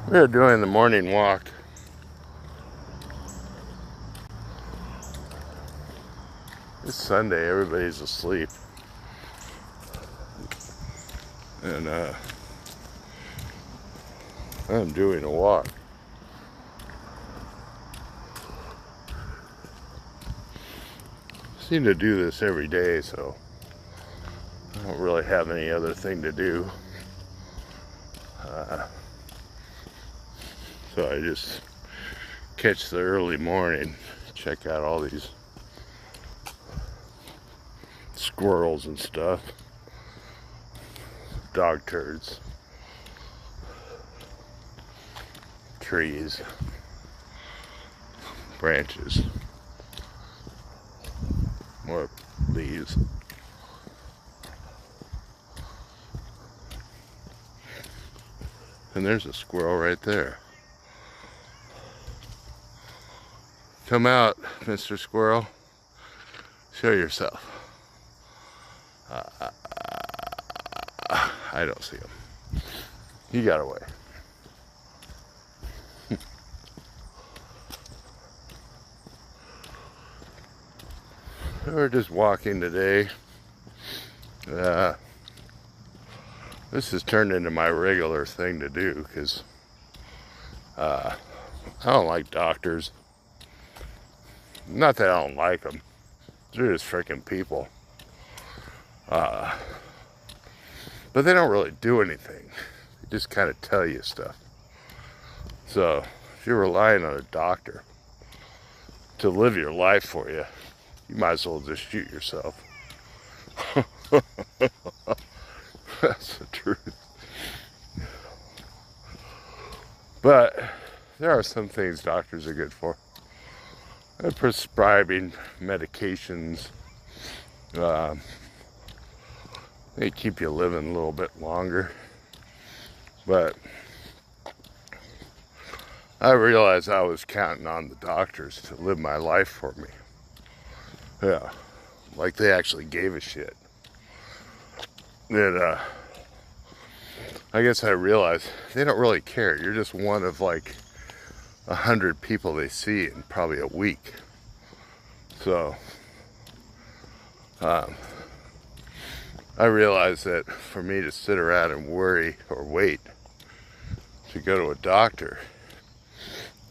We are doing the morning walk. It's Sunday, everybody's asleep. And I'm doing a walk. I seem to do this every day, so I don't really have any other thing to do. So I just catch the early morning, check out all these squirrels and stuff, dog turds, trees, branches, more leaves. And there's a squirrel right there. Come out, Mr. Squirrel. Show yourself. I don't see him. He got away. We're just walking today. This has turned into my regular thing to do because I don't like doctors. Not that I don't like them. They're just freaking people. But they don't really do anything. They just kind of tell you stuff. So if you're relying on a doctor to live your life for you, you might as well just shoot yourself. That's the truth. But there are some things doctors are good for. They're prescribing medications. They keep you living a little bit longer. But I realized I was counting on the doctors to live my life for me. Yeah, like they actually gave a shit. That I guess I realized they don't really care. You're just one of like 100 people they see in probably a week. So I realized that for me to sit around and worry or wait to go to a doctor,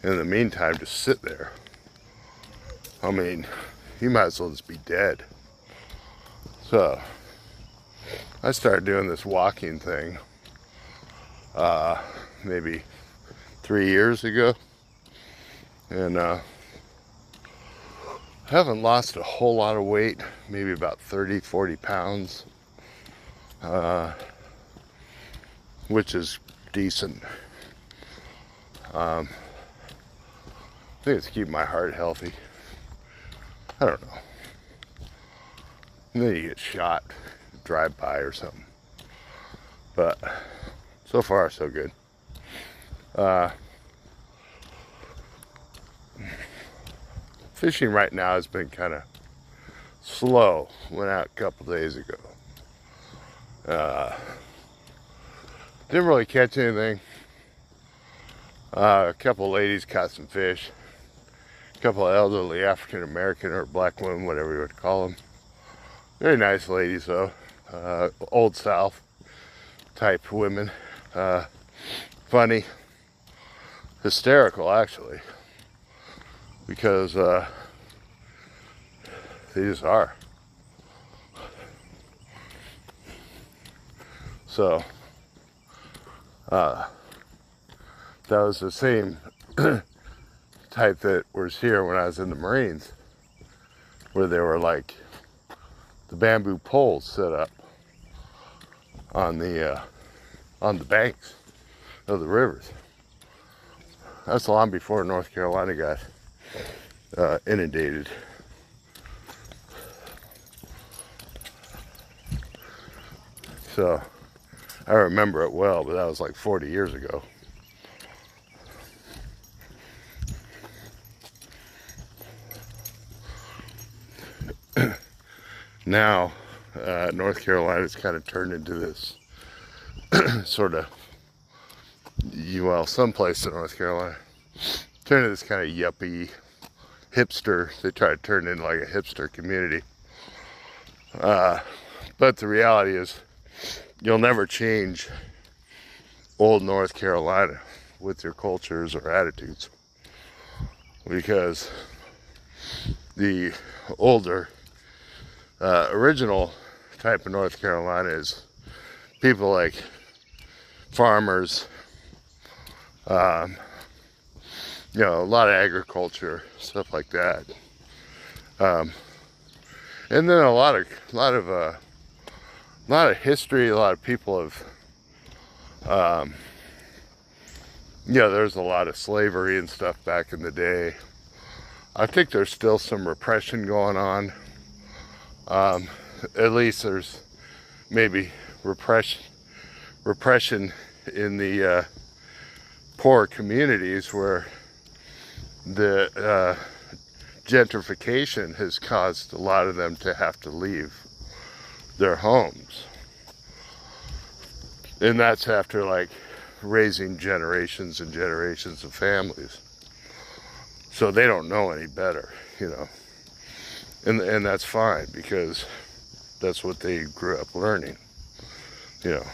in the meantime, just sit there. I mean, you might as well just be dead. So I started doing this walking thing maybe 3 years ago, and I haven't lost a whole lot of weight, maybe about 30-40 pounds, which is decent. I think it's keeping my heart healthy. I don't know. And then you get shot, drive by or something. But so far, so good. Fishing right now has been kind of slow. Went out a couple days ago. Didn't really catch anything. A couple ladies caught some fish. A couple of elderly African American or black women, whatever you would call them. Very nice ladies though. Old South type women. Funny. Hysterical actually. Because they just are. So that was the same type that was here when I was in the Marines, where there were like the bamboo poles set up on the banks of the rivers. That's long before North Carolina got inundated. So I remember it well, but that was like 40 years ago. Now, North Carolina's kind of turned into this sort of well, someplace in North Carolina, turned into this kind of yuppie hipster. They try to turn it into like a hipster community. But the reality is, you'll never change old North Carolina with your cultures or attitudes, because the older, original type of North Carolina is people like farmers, you know, a lot of agriculture, stuff like that. And then a lot of history. A lot of people have, yeah, there's a lot of slavery and stuff back in the day. I think there's still some repression going on. At least there's maybe repression in the poor communities where the gentrification has caused a lot of them to have to leave their homes. And that's after like raising generations and generations of families. So they don't know any better, you know. And that's fine, because that's what they grew up learning, you know.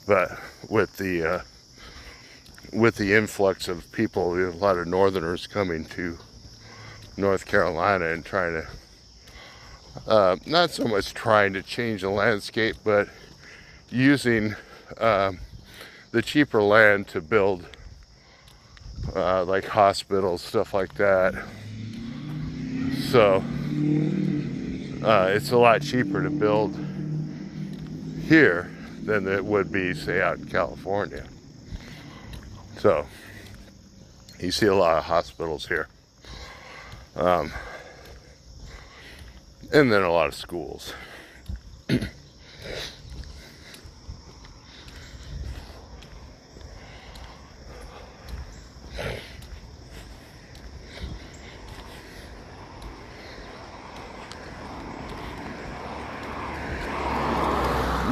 But with the influx of people, a lot of Northerners coming to North Carolina and trying to, not so much trying to change the landscape, but using the cheaper land to build like hospitals, stuff like that. So it's a lot cheaper to build here than it would be, say, out in California. So you see a lot of hospitals here, and then a lot of schools.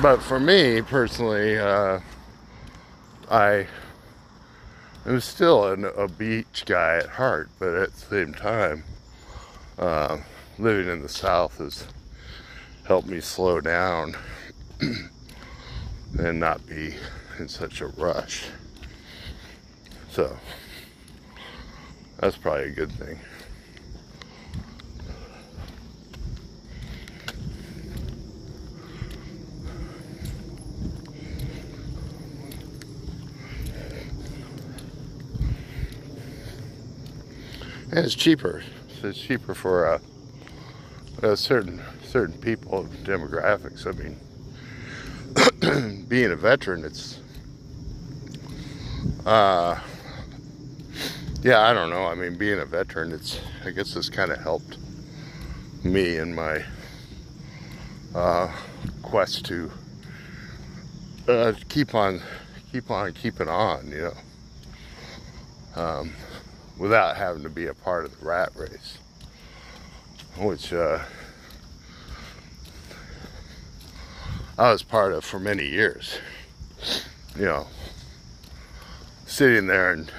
But for me personally, I am still a beach guy at heart, but at the same time, living in the South has helped me slow down and not be in such a rush. So that's probably a good thing. And it's cheaper. So it's cheaper for certain people, demographics. I mean, being a veteran, it's yeah, I don't know. I mean, being a veteran, I guess it's kind of helped me in my quest to keep on keeping on, you know. Without having to be a part of the rat race, which I was part of for many years. You know, sitting there and,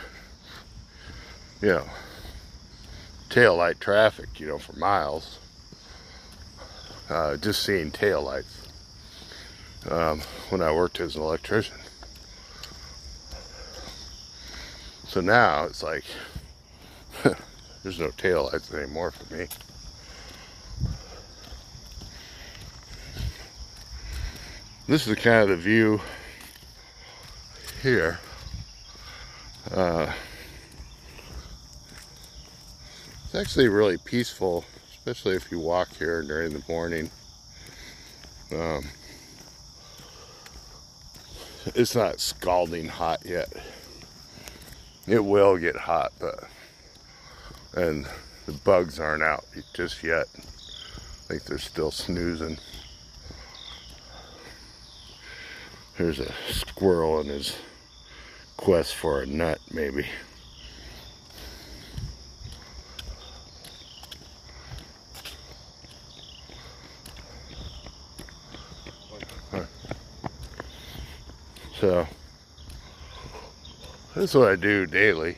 you know, taillight traffic, you know, for miles, just seeing taillights when I worked as an electrician. So now it's like, there's no taillights anymore for me. This is kind of the view here. It's actually really peaceful, especially if you walk here during the morning. It's not scalding hot yet. It will get hot, and the bugs aren't out just yet. I think they're still snoozing. Here's a squirrel in his quest for a nut, maybe. So this is what I do daily.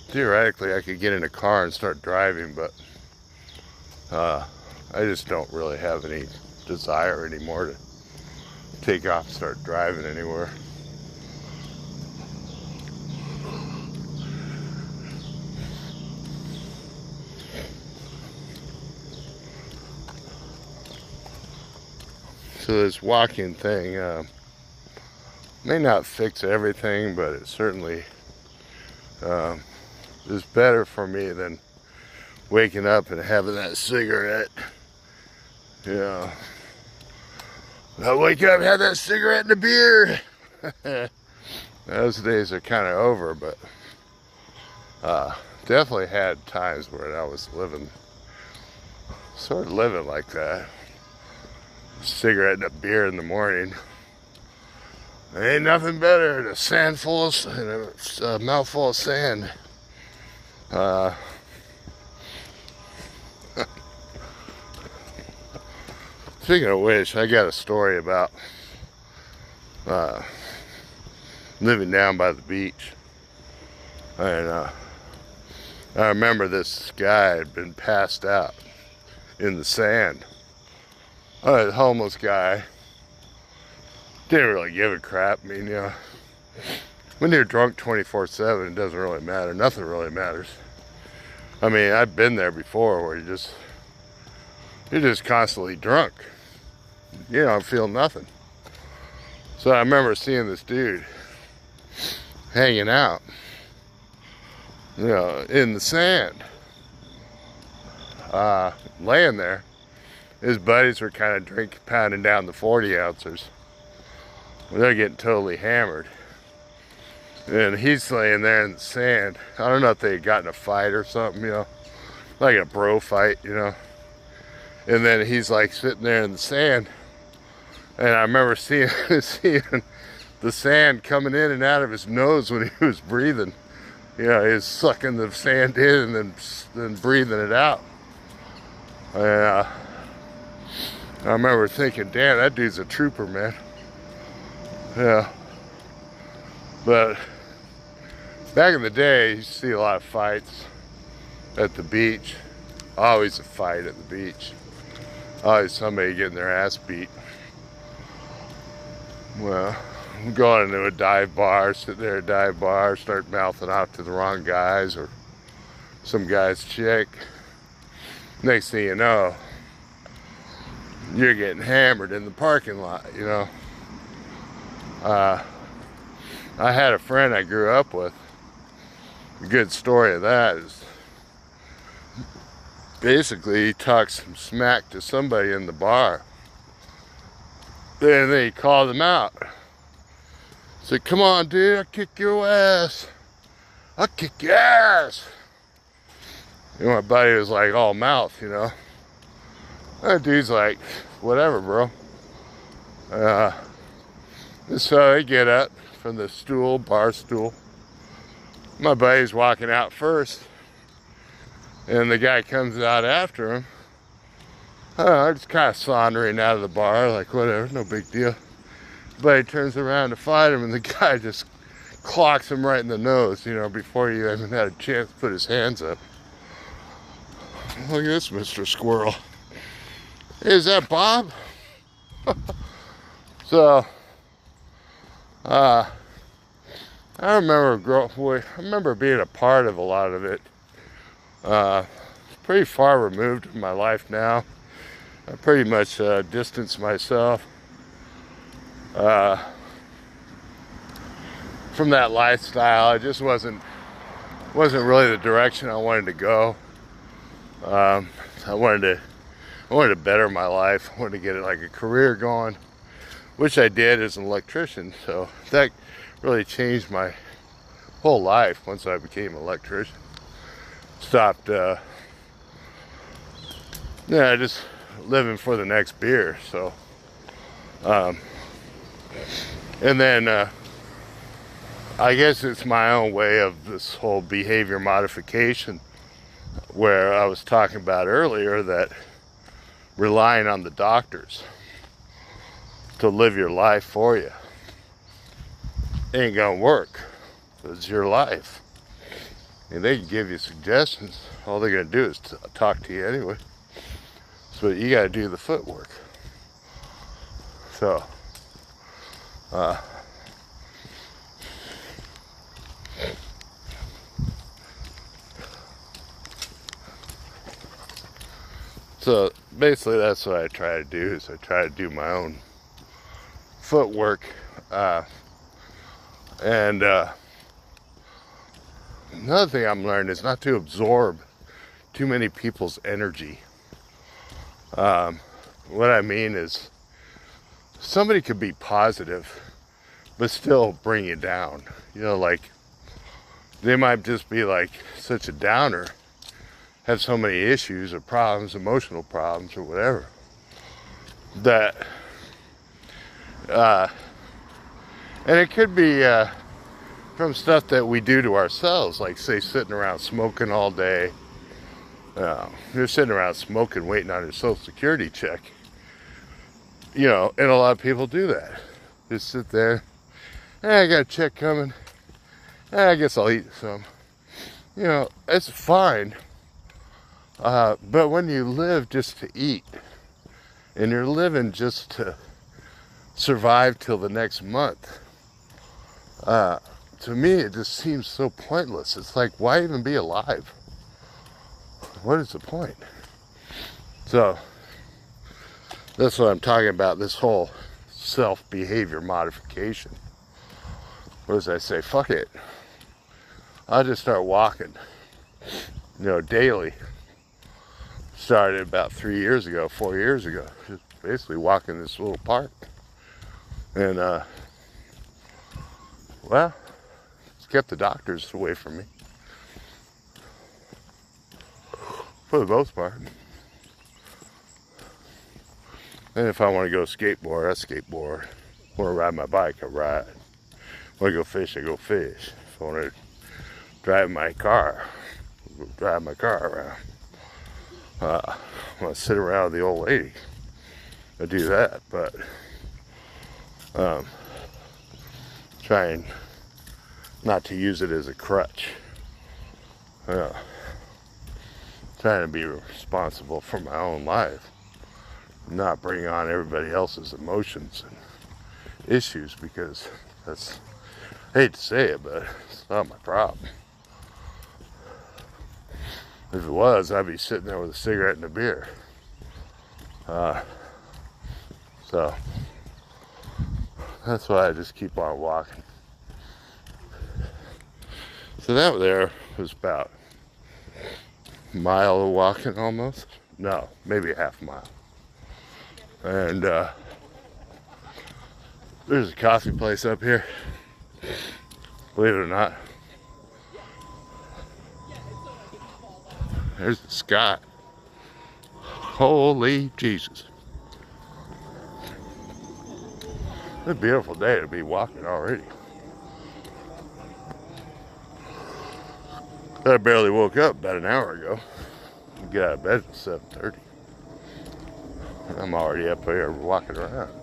Theoretically, I could get in a car and start driving, but I just don't really have any desire anymore to take off and start driving anywhere. So this walking thing may not fix everything, but it certainly is better for me than waking up and having that cigarette. Yeah. I wake up and have that cigarette and a beer. Those days are kind of over, but definitely had times where I was sort of living like that. Cigarette and a beer in the morning. There ain't nothing better than a mouthful of sand. Speaking of which, I got a story about living down by the beach. And I remember this guy had been passed out in the sand. A homeless guy. Didn't really give a crap. I mean, you know, when you're drunk 24/7, it doesn't really matter. Nothing really matters. I mean, I've been there before where you're just constantly drunk. You don't feel nothing. So I remember seeing this dude hanging out, you know, in the sand, laying there. His buddies were kind of pounding down the 40 ounces. They're getting totally hammered. And he's laying there in the sand. I don't know if they had gotten a fight or something, you know, like a bro fight, you know. And then he's like sitting there in the sand. And I remember seeing the sand coming in and out of his nose when he was breathing. You know, he was sucking the sand in and then breathing it out. And I remember thinking, damn, that dude's a trooper, man. Yeah. But back in the day, you see a lot of fights at the beach. Always a fight at the beach. Always somebody getting their ass beat. Well, I'm going into a dive bar, sit there at a dive bar, start mouthing off to the wrong guys or some guy's chick. Next thing you know, you're getting hammered in the parking lot, you know. I had a friend I grew up with. A good story of that is basically he talked some smack to somebody in the bar. Then he called him out. Said, come on, dude, I'll kick your ass. I'll kick your ass. And my buddy was like all mouth, you know. That dude's like, whatever, bro. So I get up from the bar stool. My buddy's walking out first. And the guy comes out after him. I'm just kind of sauntering out of the bar, like whatever, no big deal. But he turns around to fight him, and the guy just clocks him right in the nose, you know, before he even had a chance to put his hands up. Look at this, Mr. Squirrel. Hey, is that Bob? So, I remember being a part of a lot of it. Pretty far removed from my life now. I pretty much distanced myself from that lifestyle. It just wasn't really the direction I wanted to go. I wanted to better my life. I wanted to get like a career going, which I did as an electrician. So that really changed my whole life once I became an electrician. Stopped, just living for the next beer. So, and then I guess it's my own way of this whole behavior modification, where I was talking about earlier that relying on the doctors to live your life for you. Ain't gonna work. It's your life. And they can give you suggestions. All they're gonna do is talk to you anyway. So you gotta do the footwork. So, so basically that's what I try to do, is I try to do my own footwork, and another thing I'm learning is not to absorb too many people's energy. What I mean is, somebody could be positive but still bring you down. You know, like, they might just be like such a downer, have so many issues or problems, emotional problems or whatever, that and it could be from stuff that we do to ourselves, like, say, sitting around smoking all day. You're sitting around smoking, waiting on your Social Security check. You know, and a lot of people do that. Just sit there. I got a check coming. I guess I'll eat some. You know, it's fine. But when you live just to eat, and you're living just to survive till the next month, to me it just seems so pointless. It's like, why even be alive? What is the point? So that's what I'm talking about, this whole self-behavior modification. What does I say? Fuck it. I'll just start walking, you know, daily. Started about 4 years ago, just basically walking this little park. And, well, it's kept the doctors away from me, for the most part. And if I want to go skateboard, I skateboard. Want to ride my bike, I ride. Want to go fish, I go fish. If I want to drive my car, drive my car around. I want to sit around with the old lady, I do that. But trying not to use it as a crutch. Trying to be responsible for my own life, not bring on everybody else's emotions and issues, because that's, I hate to say it, but it's not my problem. If it was, I'd be sitting there with a cigarette and a beer. So that's why I just keep on walking. So that there was about a mile of walking almost. No, maybe a half mile. And there's a coffee place up here, believe it or not. There's the sky. Holy Jesus. It's a beautiful day to be walking already. I barely woke up about an hour ago. Get out of bed at 7:30. I'm already up here walking around.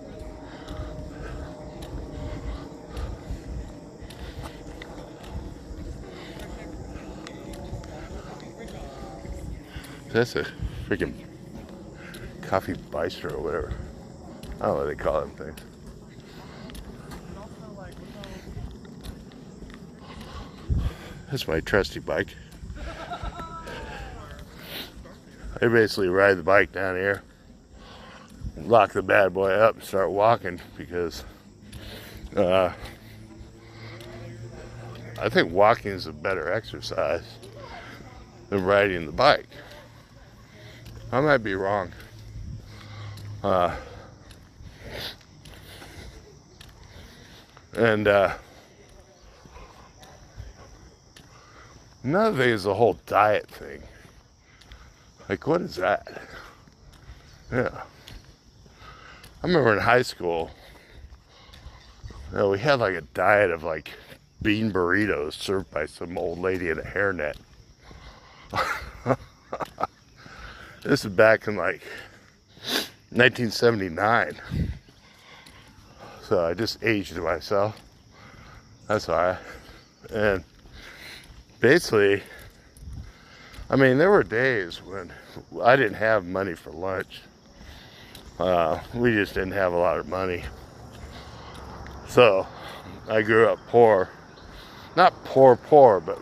That's a freaking coffee bistro or whatever. I don't know what they call them things. That's my trusty bike. I basically ride the bike down here, lock the bad boy up, and start walking, because I think walking is a better exercise than riding the bike. I might be wrong. Another thing is the whole diet thing. Like, what is that? Yeah. I remember in high school, you know, we had like a diet of like bean burritos served by some old lady in a hairnet. This is back in like 1979. So I just aged myself. That's why. And basically, I mean, there were days when I didn't have money for lunch. We just didn't have a lot of money. So I grew up poor. Not poor, but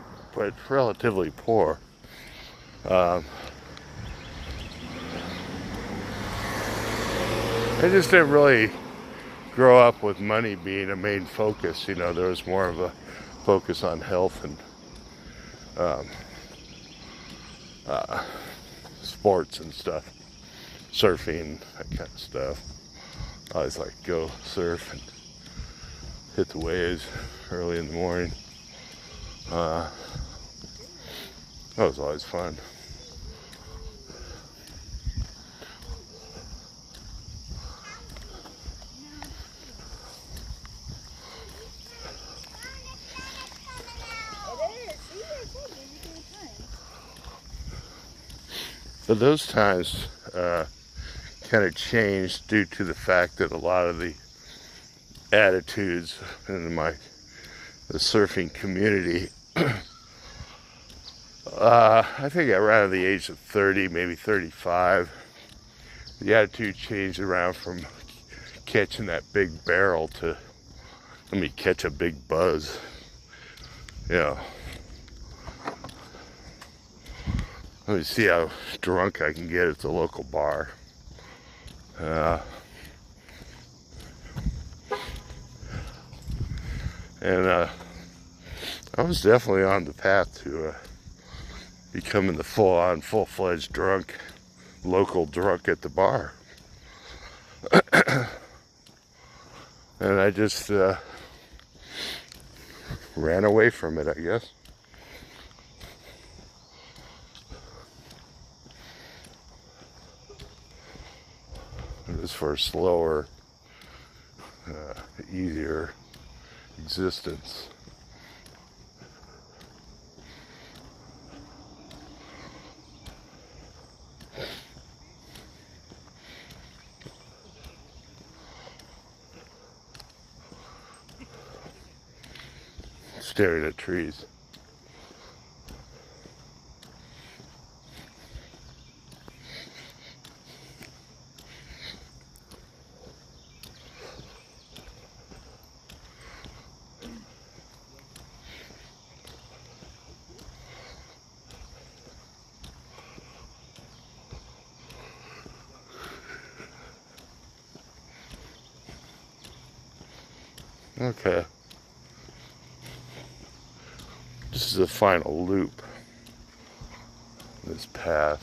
relatively poor. I just didn't really grow up with money being a main focus. You know, there was more of a focus on health and sports and stuff, surfing, that kind of stuff. I always like to go surf and hit the waves early in the morning. That was always fun. But those times kind of changed due to the fact that a lot of the attitudes in the surfing community, I think around the age of 30, maybe 35, the attitude changed around from catching that big barrel to let me catch a big buzz. You know, let me see how drunk I can get at the local bar. And I was definitely on the path to becoming the full-fledged drunk, local drunk at the bar. And I just ran away from it, I guess. It was for a slower, easier existence. Staring at trees. Okay. This is the final loop. This path.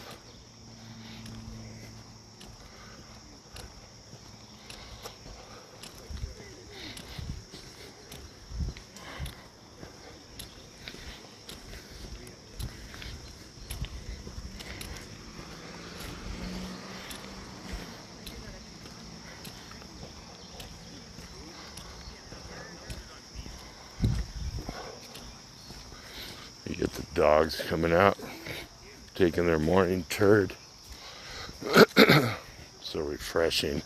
You get the dogs coming out, taking their morning turd. So refreshing.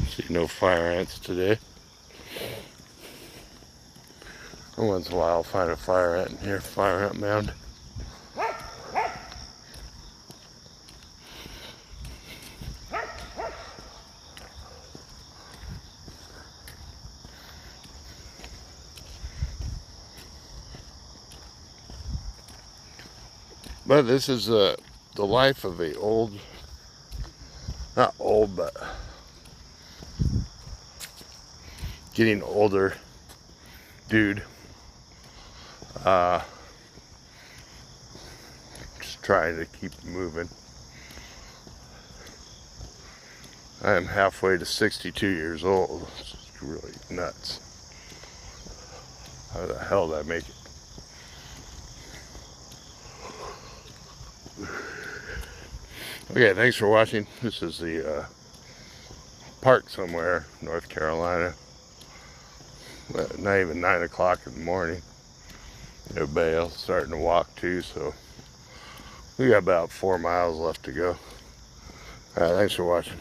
See no fire ants today. Once in a while I'll find a fire ant in here, fire ant mound. But this is the life of a not old, but getting older dude. Just trying to keep moving. I am halfway to 62 years old. It's really nuts. How the hell did I make it? Okay, thanks for watching. This is the park somewhere, North Carolina. Not even 9 o'clock in the morning. Everybody else starting to walk too, so we got about 4 miles left to go. Alright, thanks for watching.